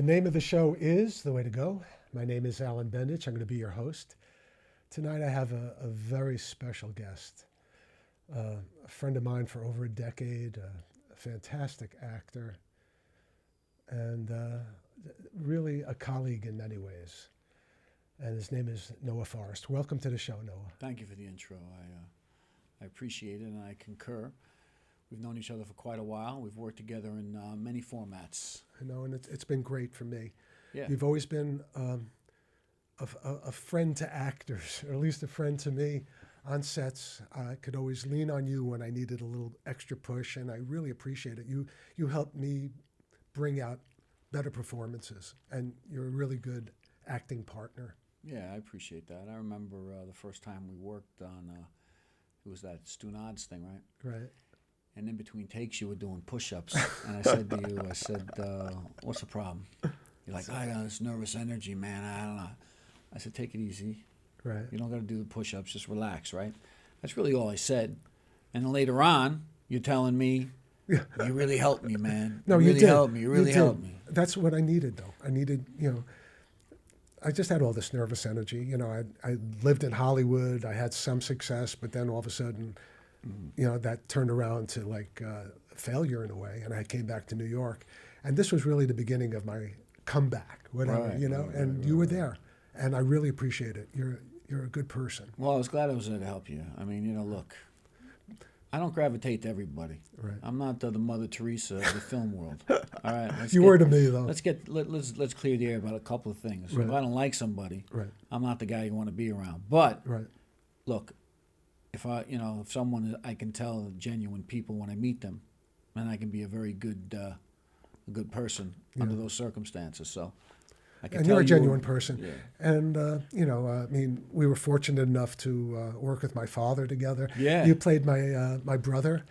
name of the show is The Way to Go. My name is Alan Bendich. I'm going to be your host. Tonight I have a very special guest, a friend of mine for over a decade, a fantastic actor, and really a colleague in many ways. And his name is Forrest. Welcome to the show, Noah. Thank you for the intro. I appreciate it, and I concur. We've known each other for quite a while. We've worked together in many formats. I know, and it's been great for me. Yeah. You've always been a friend to actors, or at least a friend to me on sets. I could always lean on you when I needed a little extra push, and I really appreciate it. You helped me bring out better performances, and you're a really good acting partner. Yeah, I appreciate that. I remember the first time we worked on, it was that Stu Nods thing, right? Right. And in between takes, you were doing push-ups. And I said to you, what's the problem? You're like, I got this nervous energy, man. I don't know. I said, take it easy. Right. You don't got to do the push-ups. Just relax, right? That's really all I said. And then later on, you're telling me, you really helped me, man. No, you you really did. helped me. You really helped me. That's what I needed, though. I needed, I just had all this nervous energy. I lived in Hollywood. I had some success, but then all of a sudden, that turned around to like failure in a way. And I came back to New York. And this was really the beginning of my comeback, whatever, Right, and you were there. And I really appreciate it. You're a good person. Well, I was glad I was there to help you. I mean, look, I don't gravitate to everybody. Right. I'm not the Mother Teresa of the film world. All right. You were to me, though. Let's clear the air about a couple of things. Right. If I don't like somebody, Right. I'm not the guy you want to be around. But Right. look, if someone I can tell are genuine people when I meet them, and I can be a very good person under those circumstances. So. And you're a genuine person. Yeah. And, we were fortunate enough to work with my father together. Yeah. You played my brother.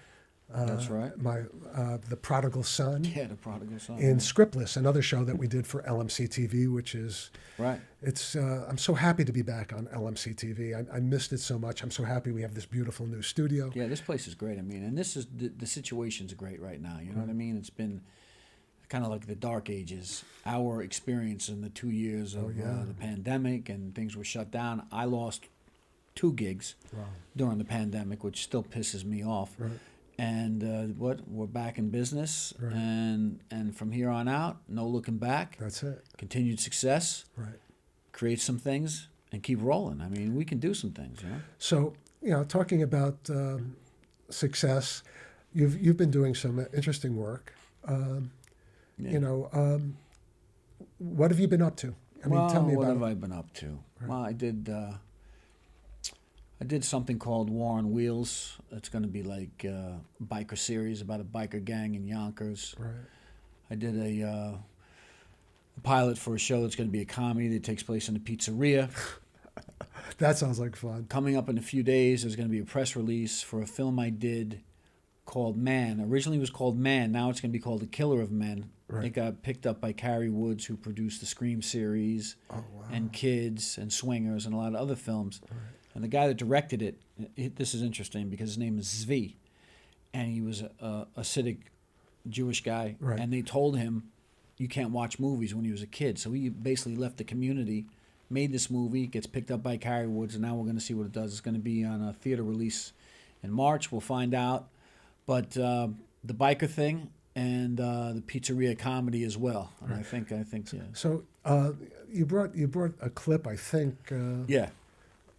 That's right. The prodigal son. Yeah, the prodigal son. In Scriptless, another show that we did for LMC TV, which is... Right. It's. I'm so happy to be back on LMC TV. I missed it so much. I'm so happy we have this beautiful new studio. Yeah, this place is great. I mean, and this is the situation's great right now. You know what I mean? It's been kind of like the dark ages. Our experience in the 2 years of the pandemic and things were shut down. I lost 2 gigs during the pandemic, which still pisses me off. Right. And we're back in business, Right. and from here on out, no looking back. That's it. Continued success. Right. Create some things and keep rolling. I mean, we can do some things. So, talking about success, you've been doing some interesting work. Yeah. What have you been up to? Tell me what about have it. I been up to? Right. Well, I did something called War on Wheels. It's going to be like a biker series about a biker gang in Yonkers. Right. I did a pilot for a show that's going to be a comedy that takes place in a pizzeria. That sounds like fun. Coming up in a few days, there's going to be a press release for a film I did called Man. Originally it was called Man. Now it's going to be called The Killer of Men. Right. It got picked up by Carrie Woods, who produced the Scream series, and Kids, and Swingers, and a lot of other films. Right. And the guy that directed it, this is interesting because his name is Zvi, and he was a Hasidic Jewish guy. Right. And they told him, you can't watch movies when he was a kid. So he basically left the community, made this movie, gets picked up by Carrie Woods, and now we're going to see what it does. It's going to be on a theater release in March. We'll find out. But the biker thing and the pizzeria comedy as well. And Right. I think yeah. So you brought a clip, I think. Yeah.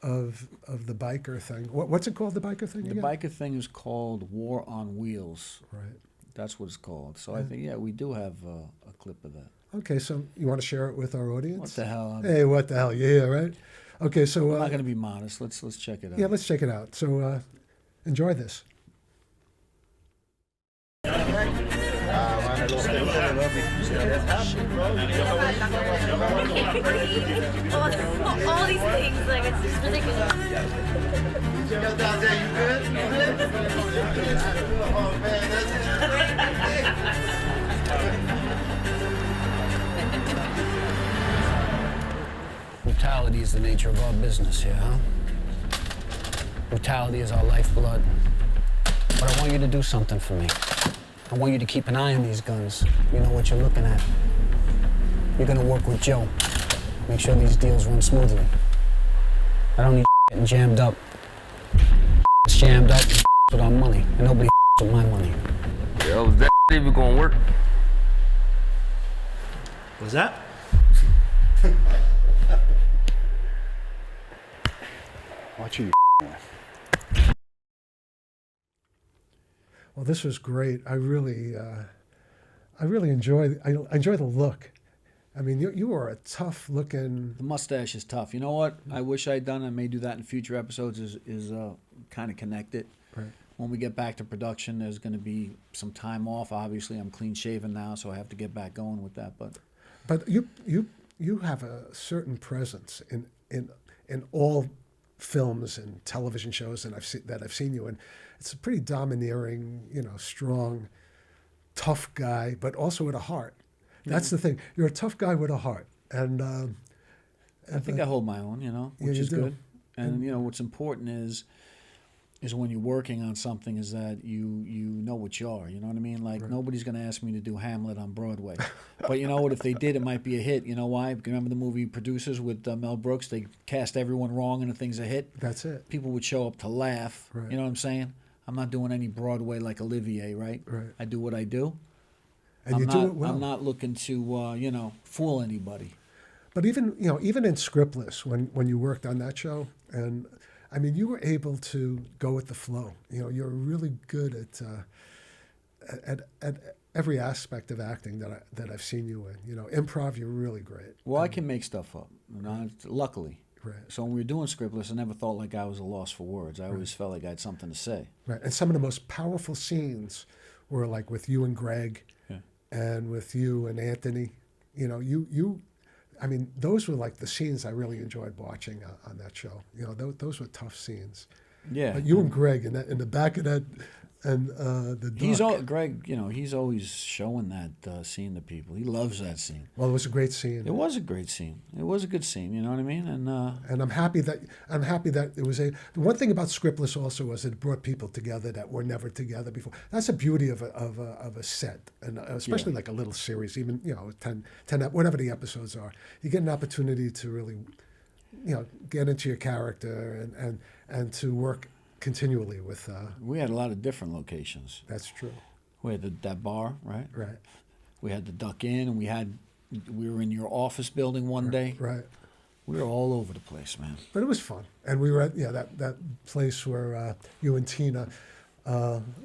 Of the biker thing. What's it called? The biker thing The again? biker thing is called War on Wheels. Right. That's what it's called. So I think we do have a clip of that. Okay, so you want to share it with our audience? What the hell? Hey, what the hell? Yeah, right. Okay, so I'm not going to be modest. Let's check it out. yeah, let's check it out. So enjoy this. All these things, like it's just ridiculous. Brutality is the nature of our business here, huh? Brutality is our lifeblood. But I want you to do something for me. I want you to keep an eye on these guns. You know what you're looking at. You're gonna work with Joe. Make sure these deals run smoothly. I don't need getting jammed up. It's jammed up with our money, and nobody with my money. Yo, is that even gonna work? Was that? Watch who you Well, this was great. I really enjoy the look. I mean, you are a tough looking. The mustache is tough. You know what? I wish I'd done. I may do that in future episodes. Is kind of connected. Right. When we get back to production, there's going to be some time off. Obviously, I'm clean shaven now, so I have to get back going with that. But you have a certain presence in all films and television shows that I've seen you in. It's a pretty domineering, strong, tough guy, but also with a heart. That's the thing. You're a tough guy with a heart, and I think I hold my own, which you is do. good. And what's important is when you're working on something is that you know what you are. You know what I mean? Like nobody's going to ask me to do Hamlet on Broadway, but you know what? If they did, it might be a hit. You know why? Remember the movie Producers with Mel Brooks? They cast everyone wrong and the thing's a hit. that's it. People would show up to laugh. Right. You know what I'm saying? I'm not doing any Broadway like Olivier, right? Right. I do what I do. And you do it well. I'm not looking to fool anybody. But even in Scriptless, when you worked on that show, and I mean, you were able to go with the flow. You're really good at every aspect of acting that I've seen you in. Improv, you're really great. Well, I can make stuff up, luckily. Right. So when we were doing Scriptless, I never felt like I was a loss for words. I always felt like I had something to say. Right. And some of the most powerful scenes were like with you and Greg, and with you and Anthony. I mean, those were like the scenes I really enjoyed watching on that show. Those were tough scenes. Yeah. But you and Greg in the back of that, and the duck. Greg. He's always showing that scene to people. He loves that scene. Well, it was a great scene. It was a great scene. It was a good scene. You know what I mean? And I'm happy that it was the one thing about Scriptless also was it brought people together that were never together before. That's the beauty of a set, and especially like a little series, even 10 whatever the episodes are. You get an opportunity to really, get into your character and to work continually with. we had a lot of different locations. That's true. We had that bar, right? Right. We had the Duck Inn, and we were in your office building one day. Right. We were all over the place, man. But it was fun, and we were at that place where you and Tina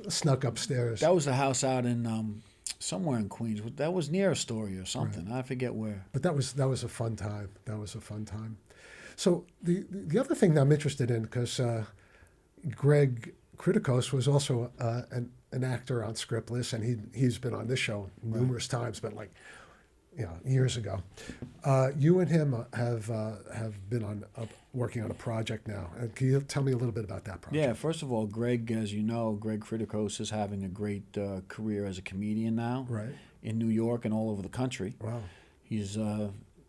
snuck upstairs. That was the house out in somewhere in Queens. That was near Astoria or something. I forget where. But that was a fun time. That was a fun time. So the other thing that I'm interested in, because Greg Kritikos was also an actor on Scriptless, and he's been on this show numerous times, but years ago. You and him have been working on a project now. And can you tell me a little bit about that project? Yeah, first of all, Greg, as you know, Greg Kritikos is having a great career as a comedian now. Right. In New York and all over the country. Wow. He's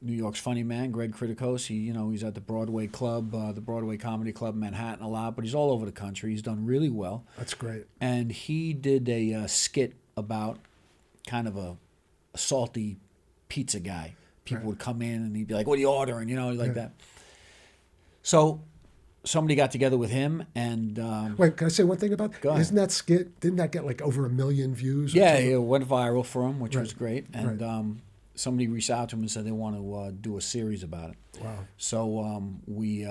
New York's funny man, Greg Kritikos. He's at the Broadway Club, the Broadway Comedy Club in Manhattan a lot, but he's all over the country. He's done really well. That's great. And he did a skit about kind of a salty pizza guy. People would come in and he'd be like, "What are you ordering?" Like that. So somebody got together with him and Wait, can I say one thing about Go ahead. Isn't that skit? Didn't that get like over 1 million views? yeah, it went viral for him, which was Right. great. And somebody reached out to him and said they want to do a series about it. Wow. So we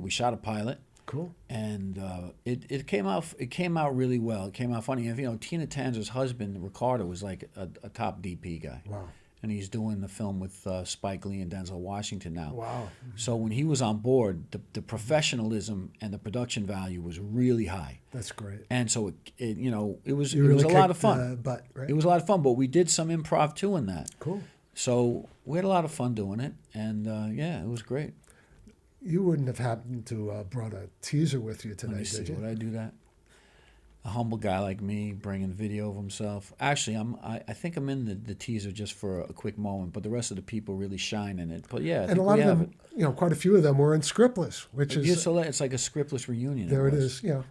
shot a pilot. Cool. And it came out really well. It came out funny. And, Tina Tanzer's husband Ricardo was like a top DP guy. Wow. And he's doing the film with Spike Lee and Denzel Washington now. Wow. So when he was on board, the professionalism and the production value was really high. That's great. And so it was You it was really a lot of kicked, fun. butt, right? It was a lot of fun, but we did some improv too in that. Cool. So we had a lot of fun doing it, and it was great. You wouldn't have happened to brought a teaser with you today, Let me see. did you? Would I do that? A humble guy like me bringing video of himself. Actually, I think I'm in the teaser just for a quick moment, but the rest of the people really shine in it. But yeah, I And think a lot we of have them, quite a few of them were in Scriptless, which is so it's like a Scriptless reunion. there. It was. is.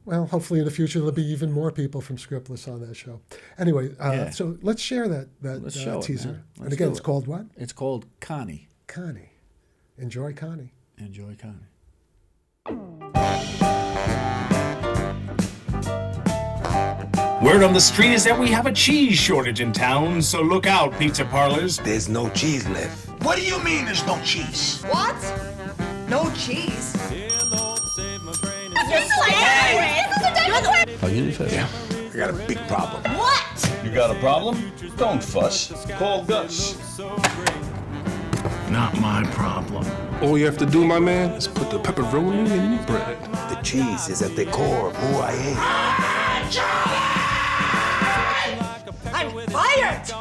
Well, hopefully in the future there'll be even more people from Scriptless on that show. Anyway, Yeah. so let's share that Let's show it, teaser. man. And Let's again, do it's it. called what? It's called Connie. Connie. Enjoy Connie. Enjoy Connie. Word on the street is that we have a cheese shortage in town, so look out, pizza parlors. There's no cheese left. What do you mean there's no cheese? What? No cheese? Oh, you didn't Yeah, I got a big problem. What? You got a problem? Don't fuss. Call Gus. Not my problem. All you have to do, my man, is put the pepperoni in your bread. The cheese is at the core of who I am. I'm fired!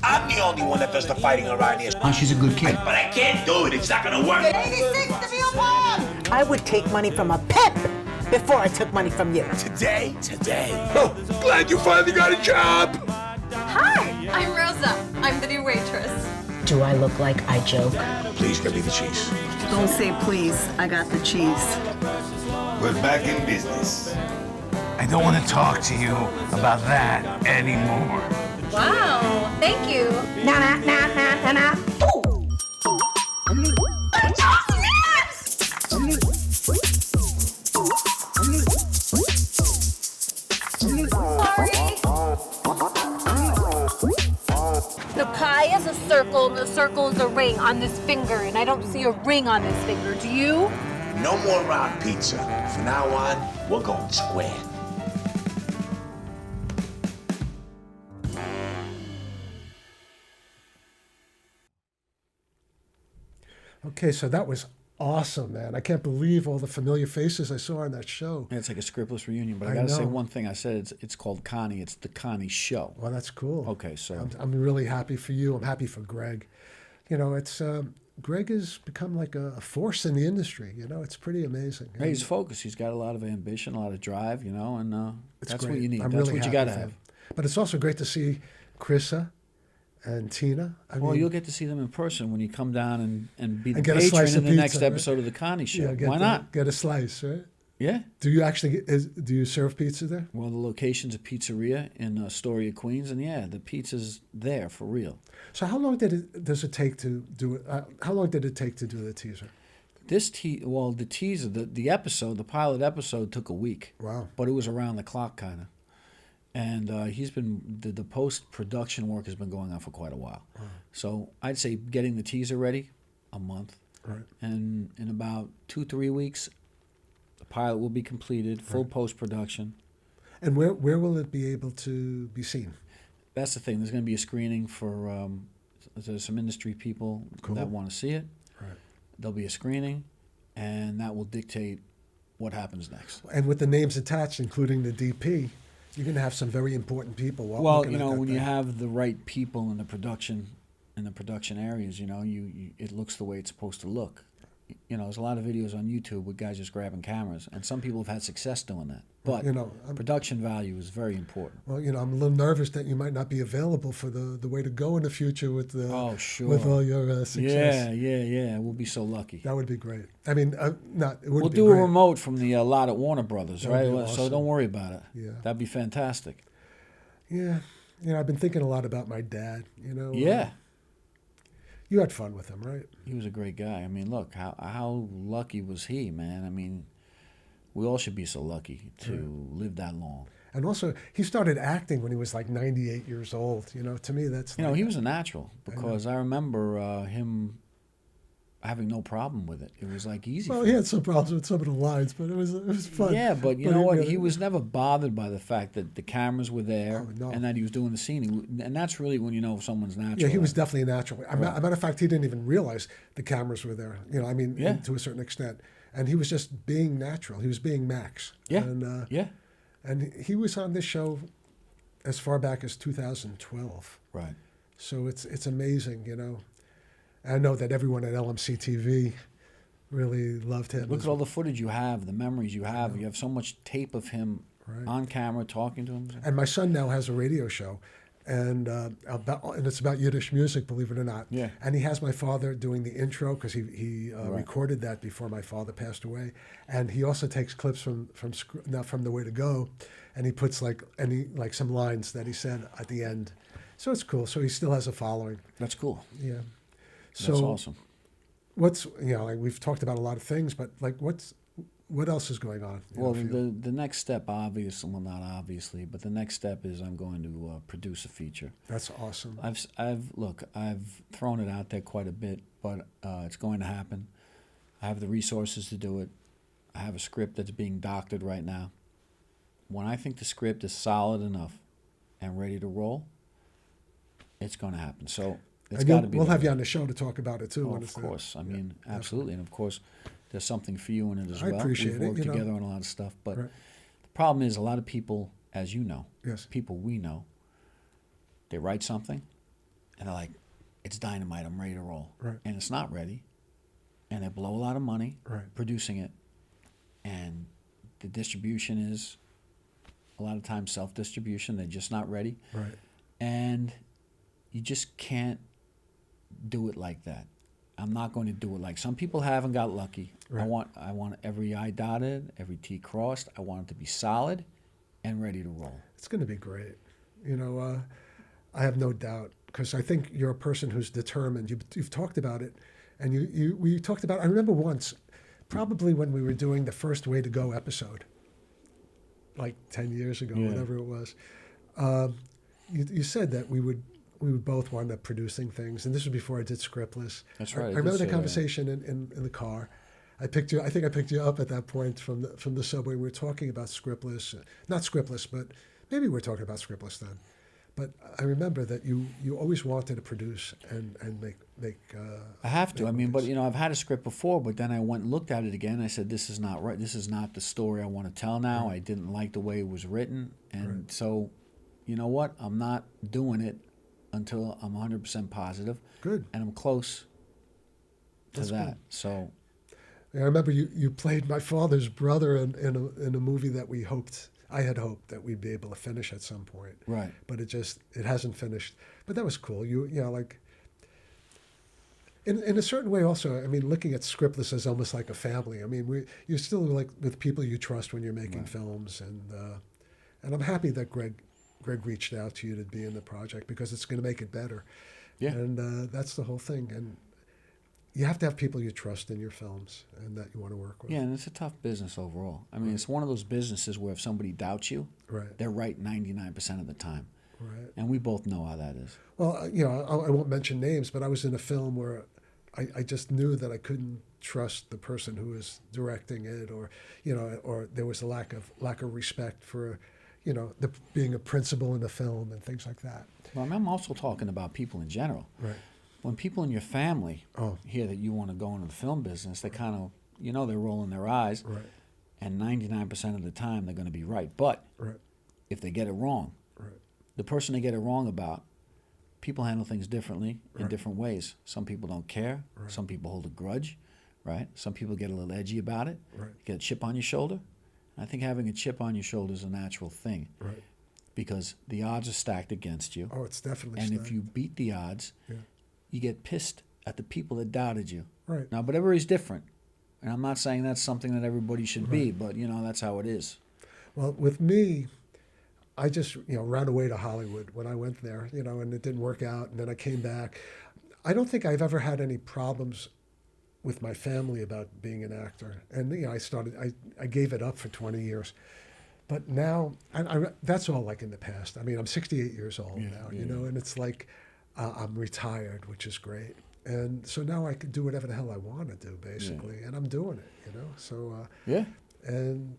I'm the only one that does the fighting around here. Oh, she's a good kid. But I can't do it. It's not gonna work. 86 to be a mom! I would take money from a pimp before I took money from you. Today. Oh, glad you finally got a job. Hi, I'm Rosa. I'm the new waitress. Do I look like I joke? Please give me the cheese. Don't say please. I got the cheese. We're back in business. I don't want to talk to you about that anymore. Wow, thank you. Na na na na na na. Ooh. The pie is a circle and the circle is a ring on this finger, and I don't see a ring on this finger. Do you? No more round pizza. From now on, we're going square. Okay, so that was awesome, man. I can't believe all the familiar faces I saw on that show. Yeah, it's like a Scriptless reunion. But I I got to say know. one thing. I said it's called Connie. It's the Connie Show. Well, that's cool. Okay, so I'm really happy for you. I'm happy for Greg. You know, it's Greg has become like a force in the industry. You know, it's pretty amazing. hey, he's focused. He's got a lot of ambition, a lot of drive, you know, and It's that's what great. you need. I'm That's really what you happy got to for have. him. But it's also great to see Chrissa and Tina. I Well, mean, you'll get to see them in person when you come down and be the And get a patron slice in of the next pizza, right? episode of the Connie Show. yeah, Why not? get a slice, right? Yeah. Do you actually do you serve pizza there? Well, the location's a pizzeria in Astoria, Queens, and yeah, the pizza's there for real. So how long does it take to do it? How long did it take to do the teaser? The teaser, the episode, the pilot episode took a week. Wow. But it was around the clock, kind of. And he's been the post production work has been going on for quite a while. So I'd say getting the teaser ready, a month, Right. and in about 2-3 weeks, the pilot will be completed, full post production. And where will it be able to be seen? That's the thing. There's going to be a screening for there's some industry people that want to see it. Right. There'll be a screening, and that will dictate what happens next. And with the names attached, including the DP, you're going to have some very important people. Well, looking you at know, that when you thing. have the right people in the production areas, you know, you it looks the way it's supposed to look. You know, there's a lot of videos on YouTube with guys just grabbing cameras, and some people have had success doing that. But you know, production value is very important. Well, you know, I'm a little nervous that you might not be available for the way to go in the future with the with all your success. Yeah. We'll be so lucky. That would be great. I mean, it wouldn't We'll be do great. a remote from the lot at Warner Brothers, That would right? be So awesome. don't worry about it. Yeah. That'd be fantastic. Yeah, you know, I've been thinking a lot about my dad. You know. Yeah. You had fun with him, right? He was a great guy. I mean, look, how lucky was he, man? I mean, we all should be so lucky to live that long. And also, he started acting when he was like 98 years old. You know, to me, that's You know, like- he was a natural because I remember him having no problem with it. It was like easy. Well, for he him. had some problems with some of the lines, but it was fun. Yeah, but you know he what? really- He was never bothered by the fact that the cameras were there Oh, no. and that he was doing the scene. And that's really when you know if someone's natural. Yeah, he was right? definitely a natural. As a matter of fact, he didn't even realize the cameras were there. You know, I mean, Yeah. to a certain extent. And he was just being natural. He was being Max. Yeah, And, yeah, and he was on this show as far back as 2012. right. So it's amazing, you know. I know that everyone at LMC TV really loved him. Look at all the footage you have, the memories you have. You have so much tape of him Right. on camera talking to him. And my son now has a radio show, and it's about Yiddish music, believe it or not. Yeah. And he has my father doing the intro because he recorded that before my father passed away, and he also takes clips from The Way to Go, and he puts like some lines that he said at the end. So it's cool. So he still has a following. That's cool. Yeah. That's awesome. What's like we've talked about a lot of things, but like what else is going on? Well, the next step, obviously, well, not obviously, but the next step is I'm going to produce a feature. That's awesome. I've thrown it out there quite a bit, but it's going to happen. I have the resources to do it. I have a script that's being doctored right now. When I think the script is solid enough and ready to roll, it's going to happen. So it's got to be. We'll have you on the show to talk about it too. Oh, of course. I mean, absolutely, and of course, there's something for you in it as well. I appreciate it. We've worked together on a lot of stuff, but Right. the problem is a lot of people, as you know, Yes. people we know, they write something, and they're like, "It's dynamite. I'm ready to roll," Right. and it's not ready, and they blow a lot of money Right. producing it, and the distribution is a lot of times self-distribution. They're just not ready, Right. and you just can't do it like that. I'm not going to do it like some people have and got lucky. Right. I want every I dotted, every T crossed. I want it to be solid and ready to roll. It's going to be great. I have no doubt because I think you're a person who's determined. You've talked about it, and we talked about. I remember once, probably when we were doing the first Way to Go episode, like 10 years ago, whatever it was. You said that we would both wind up producing things, and this was before I did Scriptless. That's right. I remember the conversation in the car. I picked you. I think I picked you up at that point from the subway. We were talking about Scriptless, not Scriptless, but maybe we were talking about Scriptless then. But I remember that you always wanted to produce and make. I have to. make I mean, movies. but I've had a script before, but then I went and looked at it again. I said, "This is not right. This is not the story I want to tell now." Right. I didn't like the way it was written, and Right. so, you know what? I'm not doing it until I'm 100% positive. Good. And I'm close to That's that. good. So. I remember you played my father's brother in a movie that I had hoped that we'd be able to finish at some point. Right. But it hasn't finished. But that was cool. Like in a certain way also, I mean, looking at Scriptless as almost like a family. I mean, you're still like with people you trust when you're making films, and I'm happy that Greg reached out to you to be in the project because it's going to make it better. Yeah. And that's the whole thing. And you have to have people you trust in your films and that you want to work with. Yeah, and it's a tough business overall. I mean, it's one of those businesses where if somebody doubts you, Right. they're right 99% of the time. Right. And we both know how that is. Well, I won't mention names, but I was in a film where I just knew that I couldn't trust the person who was directing it, or there was a lack of respect for, being a principal in the film and things like that. Well, I'm also talking about people in general. Right. When people in your family Oh. hear that you want to go into the film business, they kind of, they're rolling their eyes. Right. And 99% of the time, they're going to be right. But Right. if they get it wrong, Right. the person they get it wrong about, people handle things differently in Right. different ways. Some people don't care. Right. Some people hold a grudge, right? Some people get a little edgy about it. Right. Get a chip on your shoulder. I think having a chip on your shoulder is a natural thing. Right. Because the odds are stacked against you. Oh, it's definitely. And if stacked. you beat the odds, Yeah. you get pissed at the people that doubted you. Right. Now, but everybody's different. And I'm not saying that's something that everybody should be, but, that's how it is. Well, with me, I just, ran away to Hollywood when I went there, and it didn't work out. And then I came back. I don't think I've ever had any problems with my family about being an actor. And, I gave it up for 20 years. But now, that's all like in the past. I mean, I'm 68 years old now, and it's like I'm retired, which is great. And so now I can do whatever the hell I want to do, basically. And I'm doing it, So, Yeah. and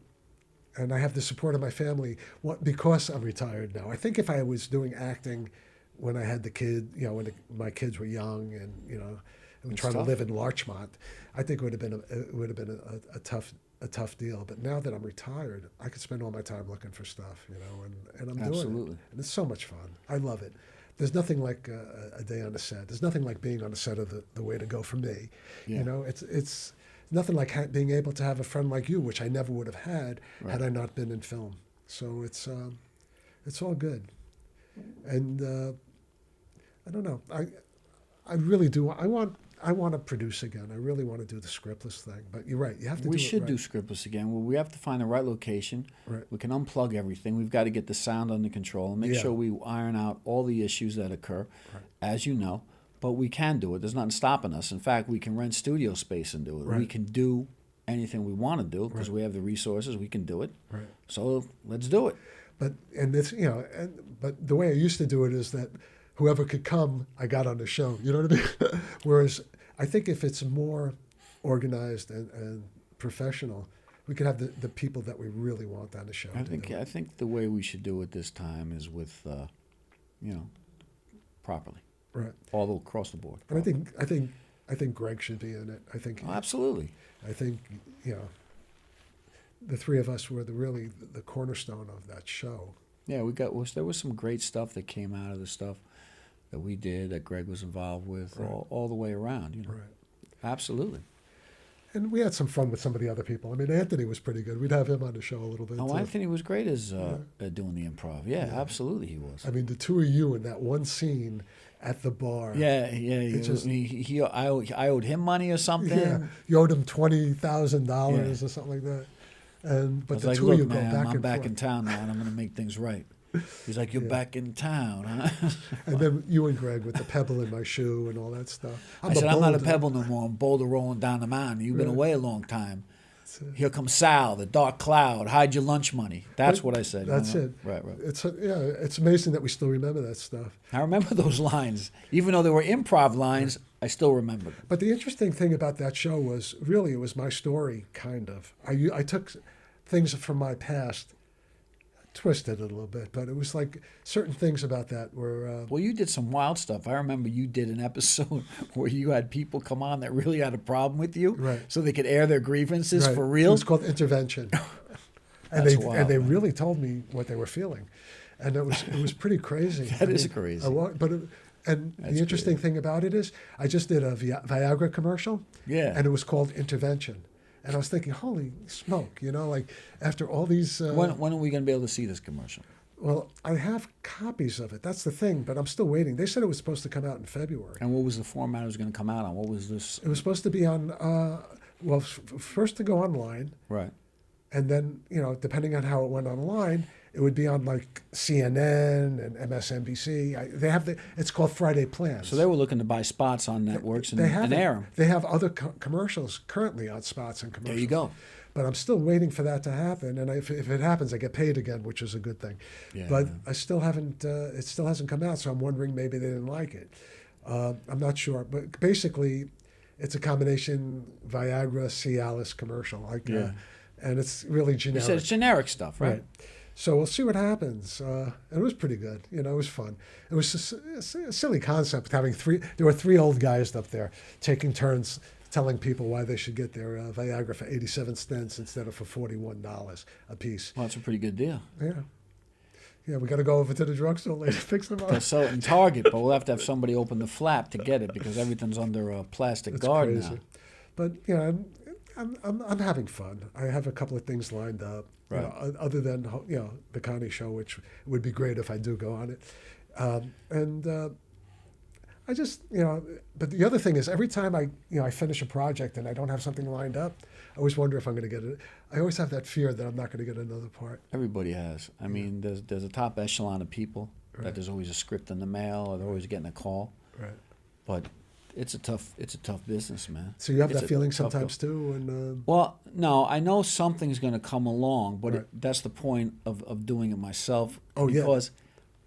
I have the support of my family because I'm retired now. I think if I was doing acting when I had the kid, when my kids were young and, and trying to live in Larchmont, I think it would have been a tough deal. But now that I'm retired, I could spend all my time looking for stuff, and I'm doing Absolutely. it. And it's so much fun. I love it. There's nothing like a day on the set. There's nothing like being on the set of the Way to Go for me. Yeah. It's nothing like being able to have a friend like you, which I never would have had had I not been in film. So it's all good. And I don't know. I really do. I want to produce again. I really want to do the scriptless thing. But you're right. You have to. We do should it do right. scriptless again. Well, we have to find the right location. Right. We can unplug everything. We've got to get the sound under control and make Yeah. sure we iron out all the issues that occur, Right. as you know. But we can do it. There's nothing stopping us. In fact, we can rent studio space and do it. Right. We can do anything we want to do because Right. we have the resources. We can do it. Right. So let's do it. But and this, but the way I used to do it is that whoever could come, I got on the show. You know what I mean? Whereas I think if it's more organized and professional, we can have the people that we really want on the show. I to think do it. I think the way we should do it this time is with, properly, Right. all across the board. And I think Greg should be in it. I think Oh, absolutely. I think the three of us were really the cornerstone of that show. Yeah, there was some great stuff that came out of the stuff that we did that Greg was involved with Right. all the way around. Right. Absolutely. And we had some fun with some of the other people. I mean, Anthony was pretty good. We'd have him on the show a little bit. Oh, too. Anthony was great as doing the improv. Yeah, absolutely he was. I mean, the two of you in that one scene at the bar. Yeah. just- I owed him money or something. Yeah, you owed him $20,000 Yeah. or something like that. And I but was the like, two look, of you go man, back I'm and back forth. in town now, and I'm going to make things right. He's like, you're Yeah. back in town, huh? And then you and Greg with the pebble in my shoe and all that stuff. I said, I'm not a boulder. pebble no more. I'm boulder rolling down the mountain. You've been Right. away a long time. That's it. Here comes Sal, the dark cloud. Hide your lunch money. That's But what I said. That's it. Right. It's amazing that we still remember that stuff. I remember those lines. Even though they were improv lines, I still remember them. But the interesting thing about that show was really it was my story, kind of. I took things from my past, twisted it a little bit, but it was like certain things about that were. Well, you did some wild stuff. I remember you did an episode where you had people come on that really had a problem with you, Right. so they could air their grievances right. for It real. was called Intervention, and That's they wild, they man. really told me what they were feeling, and it was pretty crazy. That is crazy. And That's the interesting crazy. thing about it is, I just did a Viagra commercial, Yeah. and it was called Intervention. And I was thinking, holy smoke, like after all these. When are we going to be able to see this commercial? Well, I have copies of it. That's the thing, but I'm still waiting. They said it was supposed to come out in February. And what was the format it was going to come out on? What was this? It was supposed to be on, first to go online, Right. and then, depending on how it went online, it would be on like CNN and MSNBC. It's called Friday Plans. So they were looking to buy spots on networks and have air them. They have other commercials currently on spots and commercials. There you go. But I'm still waiting for that to happen, and if it happens, I get paid again, which is a good thing. Yeah, but man. I still haven't. It still hasn't come out, so I'm wondering maybe they didn't like it. I'm not sure, but basically, it's a combination Viagra Cialis commercial, and it's really You generic. said it's generic stuff, right? So we'll see what happens. It was pretty good. It was fun. It was a silly concept having three. There were three old guys up there taking turns telling people why they should get their Viagra for 87 cents instead of for $41 a piece. Well, that's a pretty good deal. Yeah, we got to go over to the drugstore later to fix them up. They'll sell it in Target, but we'll have to have somebody open the flap to get it because everything's under a plastic It's guard crazy. now. But I'm having fun. I have a couple of things lined up. Right. Other than the Connie show, which would be great if I do go on it, I just But the other thing is, every time I finish a project and I don't have something lined up, I always wonder if I'm going to get it. I always have that fear that I'm not going to get another part. Everybody has. I mean, there's a top echelon of people Right. that there's always a script in the mail or they're always getting a call. Right. But it's a tough business, man. So you have It's that a feeling tough sometimes go. too, and Well, no, I know something's going to come along, but Right. that's the point of doing it myself. Oh, yeah. Because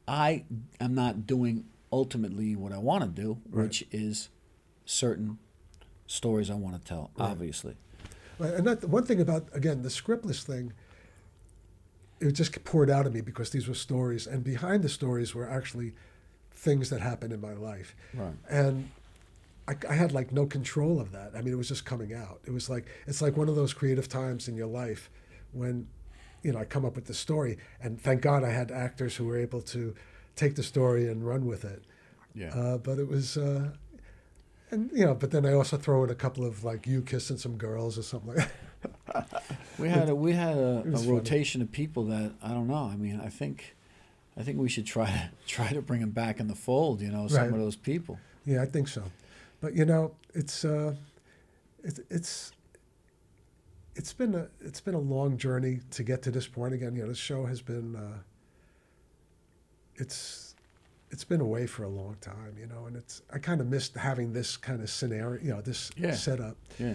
I am not doing ultimately what I want to do, Right. which is certain stories I want to tell, obviously. and that one thing about again the scriptless thing. It just poured out of me because these were stories, and behind the stories were actually things that happened in my life. Right. And I had like no control of that. I mean, it was just coming out. It's like one of those creative times in your life when, I come up with the story, and thank God I had actors who were able to take the story and run with it. Yeah. But it was, but then I also throw in a couple of like you kissing some girls or something like that. We had a was funny. rotation of people that I don't know. I mean, I think I think we should try to bring him back in the fold. You know, some Right. of those people. Yeah, I think so. But it's been a long journey to get to this point again. This show has been it's been away for a long time. And I kind of missed having this kind of scenario. This setup. Yeah.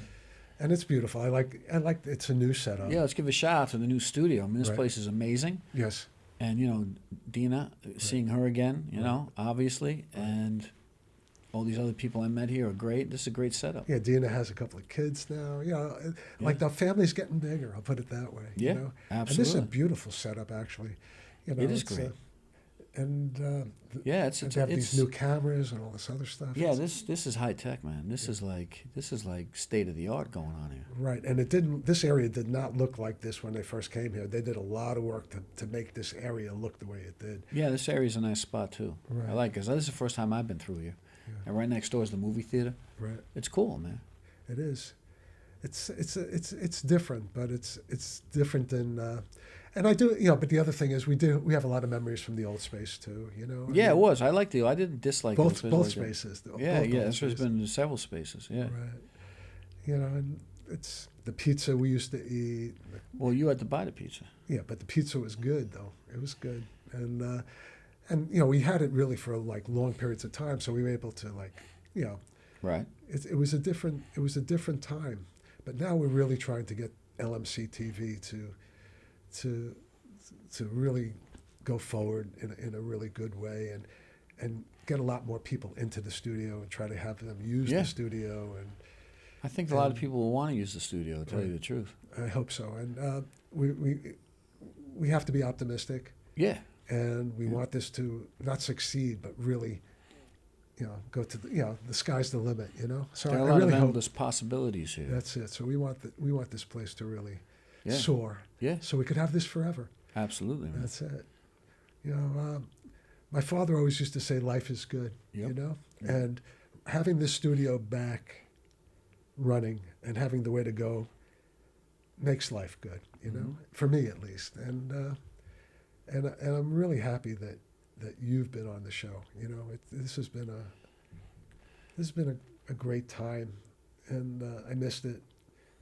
And it's beautiful. I like it's a new setup. Yeah, let's give a shout out to the new studio. I mean, this Right. place is amazing. Yes. And Dina, seeing her again, obviously, and all these other people I met here are great. This is a great setup. Yeah, Dina has a couple of kids now. Like the family's getting bigger. I'll put it that way. Yeah, And absolutely. this is a beautiful setup, actually. It is great. Yeah, they have these new cameras and all this other stuff. Yeah, this is high tech, man. This is like state of the art going on here. Right, and this area did not look like this when they first came here. They did a lot of work to make this area look the way it did. Yeah, this area's a nice spot too. Right. I like it. 'Cause this is the first time I've been through here. Yeah. And right next door is the movie theater. Right. It's cool, man. It is. It's different, but it's different than. And I do, but the other thing is we have a lot of memories from the old space too. Yeah, it was. I liked I didn't dislike both old space spaces. Yeah, both this has spaces. been several spaces. Yeah. Right. And it's the pizza we used to eat. Well, you had to buy the pizza. Yeah, but the pizza was good though. It was good, and we had it really for like long periods of time, so we were able to Right. It was a different time, but now we're really trying to get LMC TV to really go forward in a really good way and get a lot more people into the studio and try to have them use the studio. And I think a lot of people will want to use the studio, to tell you the truth. I hope so. And we have to be optimistic. Yeah. And we want this to not succeed, but really, go to the sky's the limit. So There are a I lot really of hope endless possibilities here. that's it. So we want this place to really Yeah. soar. Yeah. So we could have this forever. Absolutely, man. That's it. My father always used to say life is good. Yep. And having this studio back running and having the way to go makes life good. For me at least. And I'm really happy that you've been on the show. This has been a great time, and I missed it.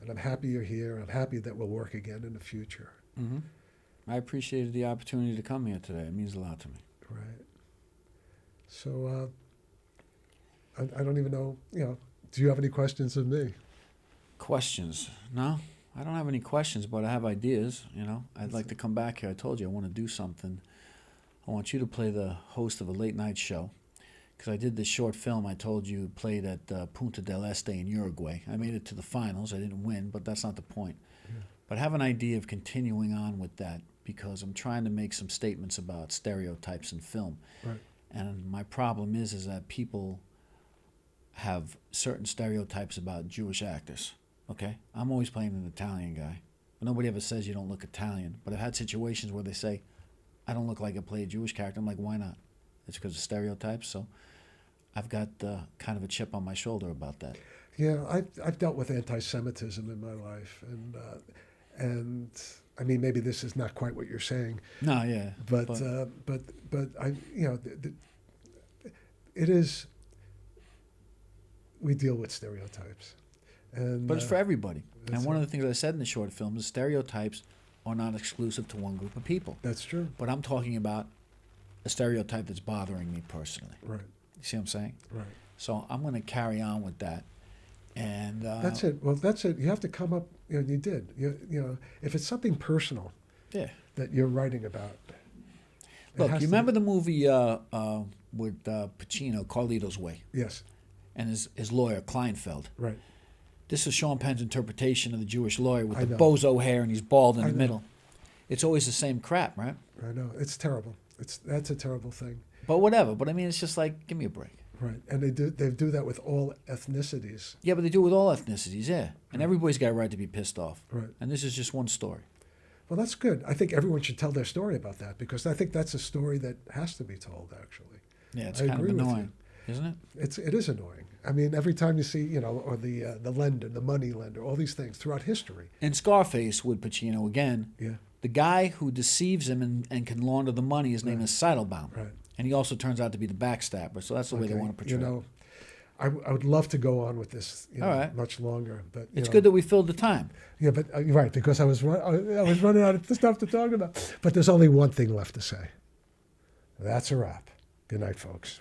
And I'm happy you're here. I'm happy that we'll work again in the future. Mm-hmm. I appreciated the opportunity to come here today. It means a lot to me. Right. So I don't even know. Do you have any questions of me? Questions? No, I don't have any questions, but I have ideas. I'd like to come back here. I told you I want to do something. I want you to play the host of a late night show, because I did this short film I told you played at Punta del Este in Uruguay. I made it to the finals. I didn't win, but that's not the point. Yeah. But I have an idea of continuing on with that, because I'm trying to make some statements about stereotypes in film. Right. And my problem is that people have certain stereotypes about Jewish actors. Okay? I'm always playing an Italian guy. But nobody ever says you don't look Italian. But I've had situations where they say, I don't look like I play a Jewish character. I'm like, why not? It's because of stereotypes. So I've got kind of a chip on my shoulder about that. Yeah, I've dealt with anti-Semitism in my life, and I mean, maybe this is not quite what you're saying. No, yeah. But I, it is. We deal with stereotypes, but it's for everybody. And one of the things I said in the short film is stereotypes are not exclusive to one group of people. That's true. But I'm talking about a stereotype that's bothering me personally. Right. You see what I'm saying? Right. So I'm going to carry on with that. And that's it. Well, that's it. You have to come up. You did. If it's something personal. Yeah. That you're writing about. Look, you remember the movie with Pacino, Carlito's Way? Yes. And his lawyer, Kleinfeld. Right. This is Sean Penn's interpretation of the Jewish lawyer with the bozo hair and he's bald in the middle. It's always the same crap, right? I know. It's terrible. That's a terrible thing. But whatever. But I mean, it's just like, give me a break. Right. And they do that with all ethnicities. Yeah, but they do it with all ethnicities, yeah. And everybody's got a right to be pissed off. Right. And this is just one story. Well, that's good. I think everyone should tell their story about that, because I think that's a story that has to be told, actually. Yeah, it's kind of annoying, isn't it? It is annoying. I mean, every time you see, or the lender, the money lender, all these things throughout history. In Scarface with Pacino, again, The guy who deceives him and can launder the money, his name is Seidelbaum. Right. And he also turns out to be the backstabber. So that's the way they want to portray it. I would love to go on with this All right. much longer, but It's good that we filled the time. Yeah, but right, because I was running out of stuff to talk about. But there's only one thing left to say. That's a wrap. Good night, folks.